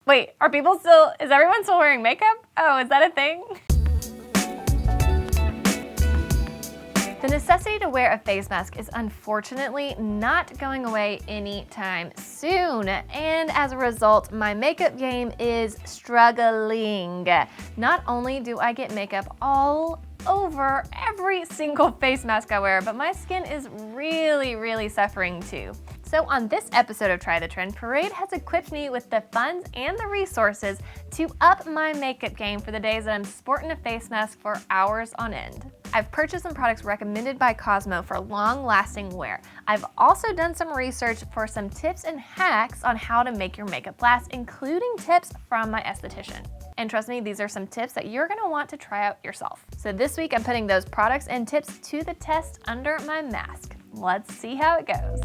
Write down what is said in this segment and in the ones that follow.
Wait, is everyone still wearing makeup? Oh, is that a thing? The necessity to wear a face mask is unfortunately not going away anytime soon, and as a result, my makeup game is struggling. Not only do I get makeup all over every single face mask I wear, but my skin is really suffering too. So on this episode of Try the Trend, Parade has equipped me with the funds and the resources to up my makeup game for the days that I'm sporting a face mask for hours on end. I've purchased some products recommended by Cosmo for long-lasting wear. I've also done some research for some tips and hacks on how to make your makeup last, including tips from my esthetician. And trust me, these are some tips that you're gonna want to try out yourself. So this week I'm putting those products and tips to the test under my mask. Let's see how it goes.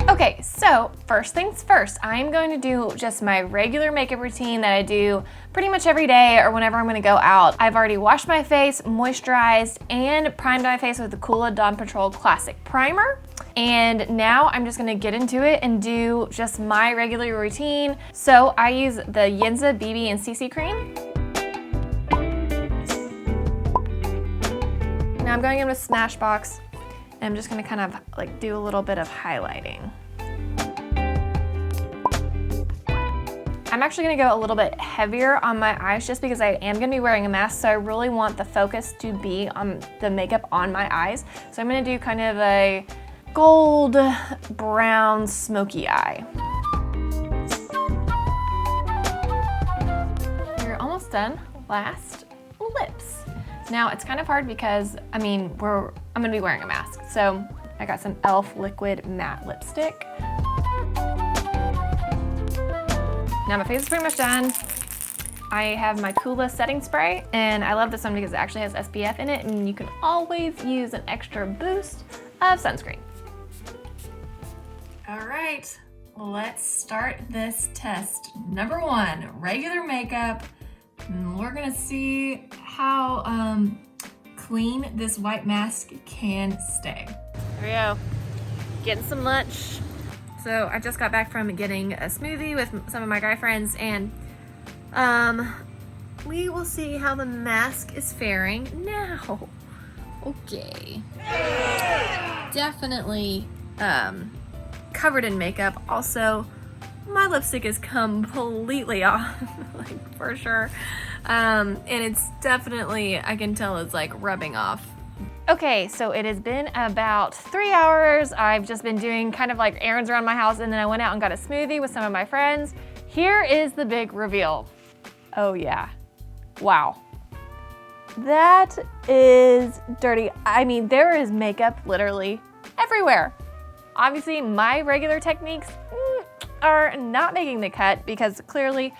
Okay, so first things first, I'm going to do just my regular makeup routine that I do pretty much every day or whenever I'm gonna go out. I've already washed my face, moisturized, and primed my face with the Coola Dawn Patrol Classic Primer. And now I'm just gonna get into it and do just my regular routine. So I use the Yinza BB and CC cream. Now I'm going in with Smashbox, and I'm just gonna kind of like do a little bit of highlighting. I'm actually gonna go a little bit heavier on my eyes just because I am gonna be wearing a mask, so I really want the focus to be on the makeup on my eyes. So I'm gonna do kind of a gold brown smoky eye. We're almost done. Last, lips. Now it's kind of hard because, I mean, I'm gonna be wearing a mask. So I got some e.l.f. liquid matte lipstick. Now my face is pretty much done. I have my Coola setting spray, and I love this one because it actually has SPF in it, and you can always use an extra boost of sunscreen. All right, let's start this test. Number one, regular makeup. And we're gonna see how clean this white mask can stay. Here we go, getting some lunch. So I just got back from getting a smoothie with some of my guy friends, and we will see how the mask is faring now. Okay. Definitely covered in makeup. Also, my lipstick is completely off, like for sure. And it's definitely, I can tell it's like rubbing off. Okay, so it has been about 3 hours. I've just been doing kind of like errands around my house, and then I went out and got a smoothie with some of my friends. Here is the big reveal. Oh yeah, wow. That is dirty. I mean, there is makeup literally everywhere. Obviously, my regular techniques are not making the cut because clearly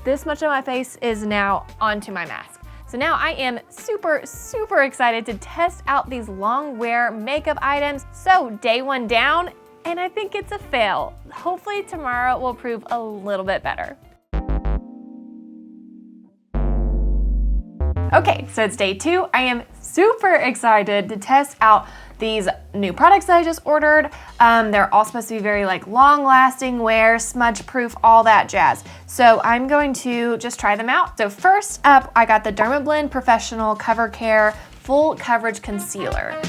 this much of my face is now onto my mask. So now I am super excited to test out these long wear makeup items. So day one down, and I think it's a fail. Hopefully tomorrow will prove a little bit better. Okay, so it's day two. I am super excited to test out these new products that I just ordered. They're all supposed to be very like long-lasting wear, smudge-proof, all that jazz. So I'm going to just try them out. So first up, I got the Dermablend Professional Cover Care Full Coverage Concealer.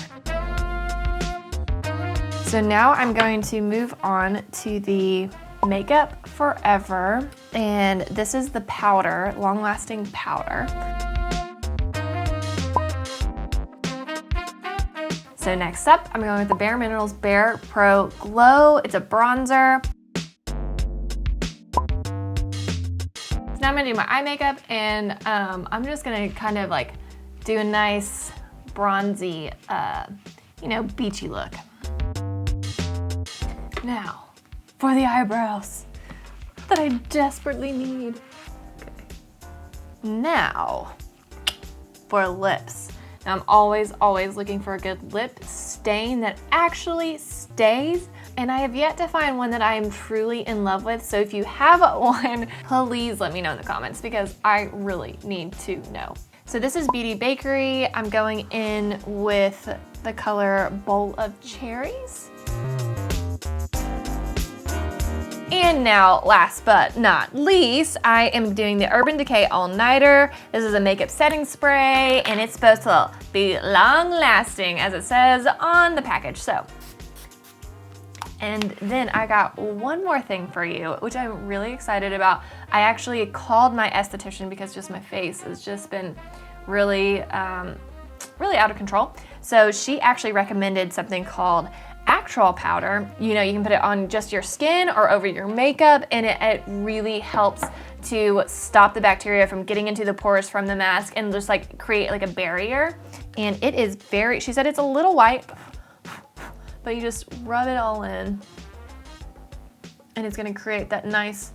So now I'm going to move on to the Makeup Forever, and this is the powder, long-lasting powder. So next up, I'm going with the Bare Minerals Bare Pro Glow. It's a bronzer. So now I'm gonna do my eye makeup, and I'm just gonna kind of like do a nice bronzy, beachy look. Now, for the eyebrows that I desperately need. Okay. Now, for lips. Now, I'm always looking for a good lip stain that actually stays, and I have yet to find one that I am truly in love with. So if you have one, please let me know in the comments because I really need to know. So this is Beauty Bakery. I'm going in with the color Bowl of Cherries. And now, last but not least, I am doing the Urban Decay All Nighter. This is a makeup setting spray, and it's supposed to be long lasting, as it says on the package. So, and then I got one more thing for you, which I'm really excited about. I actually called my esthetician because just my face has just been really, really out of control. So she actually recommended something called Actual powder. You know, you can put it on just your skin or over your makeup, and it really helps to stop the bacteria from getting into the pores from the mask and just like create like a barrier. And it is very, she said it's a little white, but you just rub it all in and it's gonna create that nice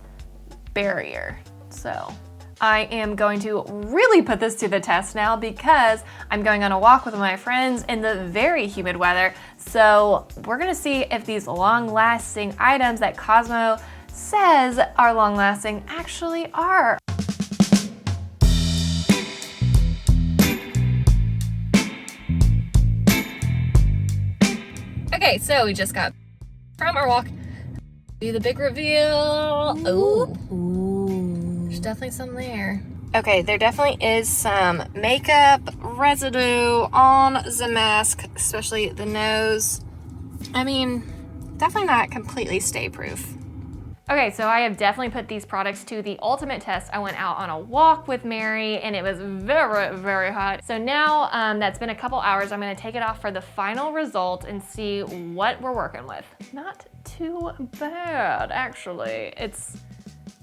barrier. So I am going to really put this to the test now because I'm going on a walk with my friends in the very humid weather. So we're gonna see if these long-lasting items that Cosmo says are long-lasting actually are. Okay, so we just got from our walk. Do the big reveal. Ooh. There's definitely some there. Okay, there definitely is some makeup residue on the mask, especially the nose. I mean, definitely not completely stay-proof. Okay, so I have definitely put these products to the ultimate test. I went out on a walk with Mary and it was very, very hot. So now that's been a couple hours, I'm gonna take it off for the final result and see what we're working with. Not too bad, actually. It's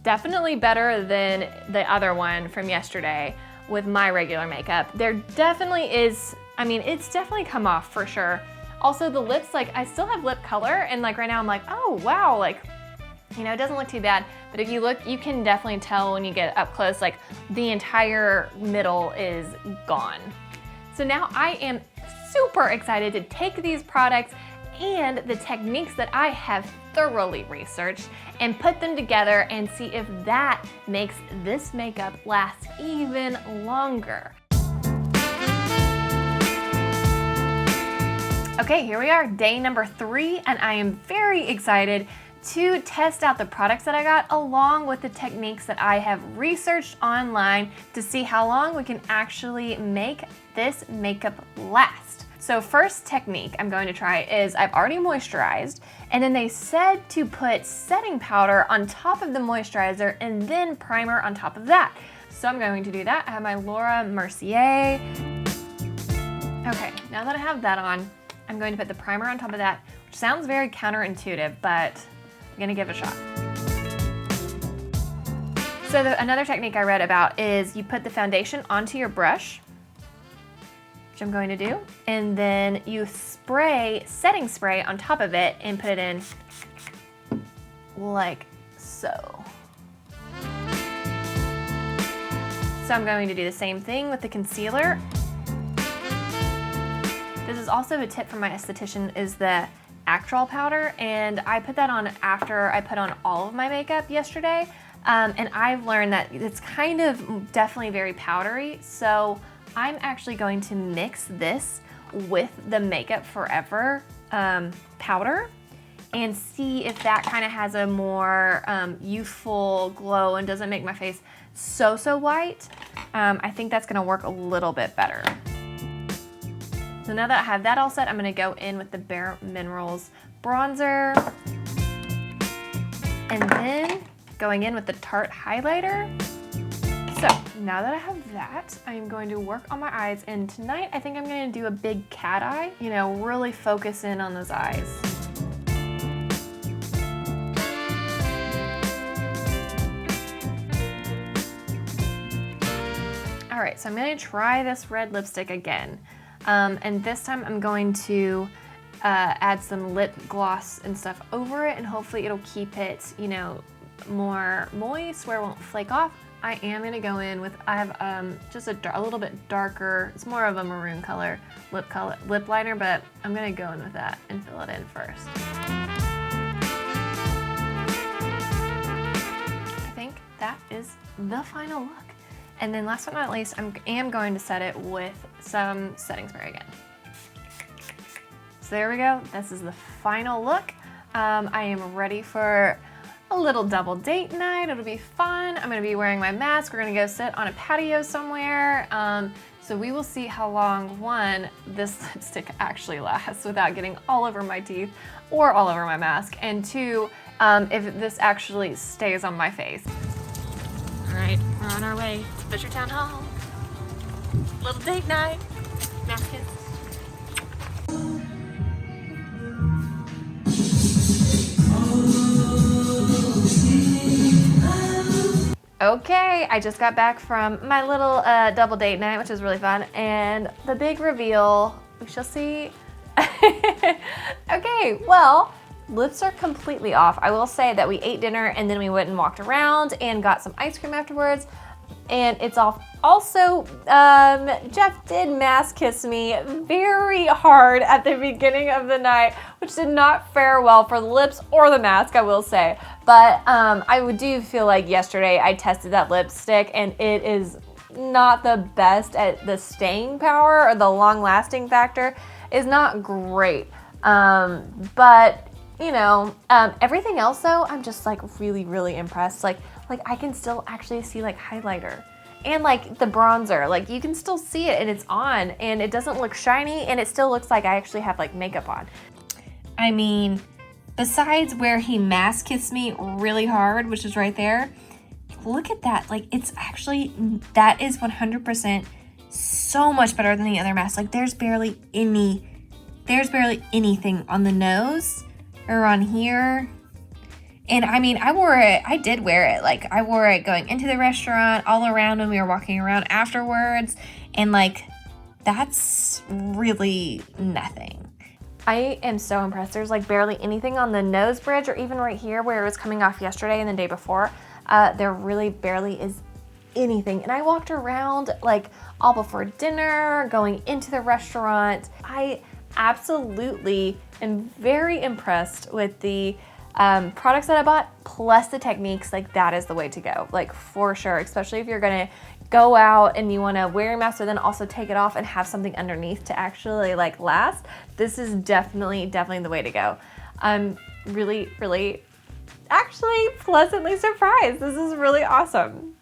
definitely better than the other one from yesterday with my regular makeup. There definitely is, I mean, it's definitely come off for sure. Also the lips, like I still have lip color and like right now I'm like, oh wow, like, you know, it doesn't look too bad, but if you look, you can definitely tell when you get up close, like the entire middle is gone. So now I am super excited to take these products and the techniques that I have thoroughly researched and put them together and see if that makes this makeup last even longer. Okay, here we are, day number 3, and I am very excited to test out the products that I got along with the techniques that I have researched online to see how long we can actually make this makeup last. So first technique I'm going to try is I've already moisturized, and then they said to put setting powder on top of the moisturizer and then primer on top of that. So I'm going to do that. I have my Laura Mercier. Okay, now that I have that on, I'm going to put the primer on top of that, which sounds very counterintuitive, but I'm gonna give it a shot. So another technique I read about is you put the foundation onto your brush, which I'm going to do, and then you spray setting spray on top of it and put it in like so. So I'm going to do the same thing with the concealer. This is also a tip from my esthetician, is the Actual powder, and I put that on after I put on all of my makeup yesterday, and I've learned that it's kind of definitely very powdery, so I'm actually going to mix this with the Makeup Forever powder and see if that kind of has a more youthful glow and doesn't make my face so white. I think that's gonna work a little bit better. So now that I have that all set, I'm gonna go in with the Bare Minerals bronzer. And then going in with the Tarte highlighter. So now that I have that, I'm going to work on my eyes. And tonight, I think I'm gonna do a big cat eye. You know, really focus in on those eyes. All right, so I'm gonna try this red lipstick again. And this time I'm going to add some lip gloss and stuff over it, and hopefully it'll keep it, you know, more moist where it won't flake off. I am gonna go in with, I have just a little bit darker, it's more of a maroon color lip liner, but I'm gonna go in with that and fill it in first. I think that is the final look. And then last but not least, I am going to set it with some setting spray again. So there we go. This is the final look. I am ready for a little double date night. It'll be fun. I'm gonna be wearing my mask. We're gonna go sit on a patio somewhere. So we will see how long, one, this lipstick actually lasts without getting all over my teeth or all over my mask, and two, if this actually stays on my face. All right, we're on our way to Fisher Town Hall. Little date night. Mask kiss. Okay, I just got back from my little double date night, which was really fun, and the big reveal, we shall see. Okay, well, lips are completely off. I will say that we ate dinner and then we went and walked around and got some ice cream afterwards, and it's off. Also, Jeff did mask kiss me very hard at the beginning of the night, which did not fare well for the lips or the mask, I will say. But I do feel like yesterday I tested that lipstick and it is not the best at the staying power, or the long lasting factor is not great. But you know, everything else though, I'm just like really, really impressed. Like I can still actually see like highlighter and like the bronzer, like you can still see it and it's on and it doesn't look shiny and it still looks like I actually have like makeup on. I mean, besides where he mask kissed me really hard, which is right there, look at that. Like it's actually, that is 100% so much better than the other mask. Like there's barely anything on the nose or on here. And I mean, I did wear it. Like I wore it going into the restaurant, all around when we were walking around afterwards. And like, that's really nothing. I am so impressed. There's like barely anything on the nose bridge or even right here where it was coming off yesterday and the day before. There really barely is anything. And I walked around like all before dinner, going into the restaurant. I absolutely am very impressed with the products that I bought, plus the techniques. Like that is the way to go, like for sure, especially if you're gonna go out and you wanna wear your mask, but then also take it off and have something underneath to actually like last. This is definitely the way to go. I'm really, really actually pleasantly surprised. This is really awesome.